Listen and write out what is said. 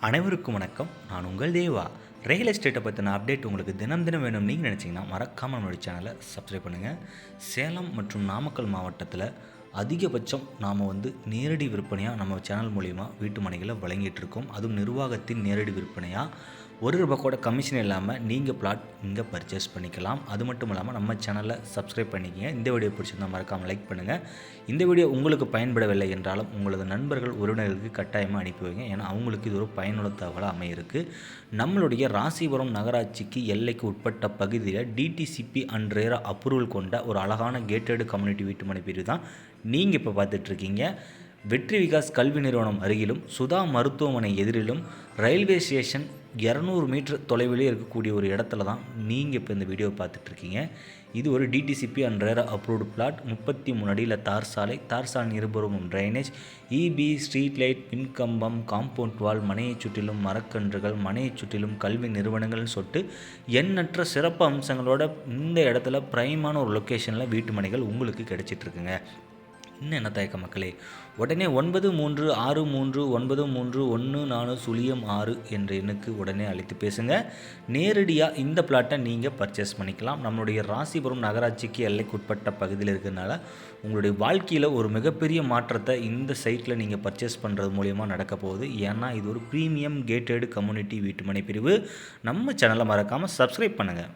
அனைவருக்கும் வணக்கம். நான் உங்கள் தேவா. ரியல் எஸ்டேட்டை பற்றின அப்டேட் உங்களுக்கு தினம் தினம் வேணும்னு நீங்கள் நினச்சிங்கன்னா மறக்காமல் நம்மளுடைய சேனலை சப்ஸ்கிரைப் பண்ணுங்கள். சேலம் மற்றும் நாமக்கல் மாவட்டத்தில் அதிகபட்சம் நாம் நேரடி விற்பனையாக நம்ம சேனல் மூலிமா வீட்டு மனைகளை வழங்கிட்டுருக்கோம். அதுவும் நிர்வாகத்தின் நேரடி விற்பனையாக ₹1 கூட கமிஷன் இல்லாமல் நீங்கள் பிளாட் இங்கே பர்ச்சேஸ் பண்ணிக்கலாம். அது மட்டும் இல்லாமல் நம்ம சேனலை சப்ஸ்கிரைப் பண்ணிக்கங்க. இந்த வீடியோ பிடிச்சிருந்தால் மறக்காமல் லைக் பண்ணுங்கள். இந்த வீடியோ உங்களுக்கு பயன்படவில்லை என்றாலும் உங்களது நண்பர்கள் உறவினர்களுக்கு கட்டாயமாக அனுப்பி வைங்க. ஏன்னா அவங்களுக்கு இது ஒரு பயனுள்ள தகவலாக அமையிருக்கு. நம்மளுடைய ராசிபுரம் நகராட்சிக்கு எல்லைக்கு உட்பட்ட பகுதியில் டிடிசிபி அண்ட் ரேரா அப்ரூவல் கொண்ட ஒரு அழகான கேட்டட் கம்யூனிட்டி வீட்டுமனை பிரிவு தான் நீங்கள் இப்போ பார்த்துட்ருக்கீங்க. வெற்றி விகாஸ் கல்வி நிறுவனம் அருகிலும் சுதா மருத்துவமனை எதிரிலும் ரயில்வே ஸ்டேஷன் 200 மீட்டர் தொலைவிலே இருக்கக்கூடிய ஒரு இடத்துல தான் நீங்கள் இப்போ இந்த வீடியோவை பார்த்துட்ருக்கீங்க. இது ஒரு DTCP and RERA approved plot. 33 அடியில் தார் சாலை இருபுறமும் ட்ரைனேஜ், இபி, ஸ்ட்ரீட் லைட், மின்கம்பம், காம்பவுண்ட் வால், மனையை சுற்றிலும் மரக்கன்றுகள், மனையை சுற்றிலும் கல்வி நிறுவனங்கள்னு சொல்லிட்டு எண்ணற்ற சிறப்பு அம்சங்களோட இந்த இடத்துல ப்ரைமான ஒரு லொக்கேஷனில் வீட்டு மனைகள் உங்களுக்கு கிடைச்சிட்ருக்குங்க. இன்னும் என்ன தயக்க மக்களே, உடனே 9363931406 என்ற எண்ணுக்கு உடனே அழைத்து பேசுங்க. நேரடியாக இந்த பிளாட்டை நீங்கள் பர்ச்சேஸ் பண்ணிக்கலாம். நம்மளுடைய ராசிபுரம் நகராட்சிக்கு எல்லைக்குட்பட்ட பகுதியில் இருக்கிறதுனால உங்களுடைய வாழ்க்கையில் ஒரு மிகப்பெரிய மாற்றத்தை இந்த சைட்டில் நீங்கள் பர்ச்சேஸ் பண்ணுறது மூலிமா நடக்க போகுது. ஏன்னா இது ஒரு ப்ரீமியம் கேட்டட் கம்யூனிட்டி வீட்டுமனை பிரிவு. நம்ம சேனலை மறக்காமல் சப்ஸ்கிரைப் பண்ணுங்கள்.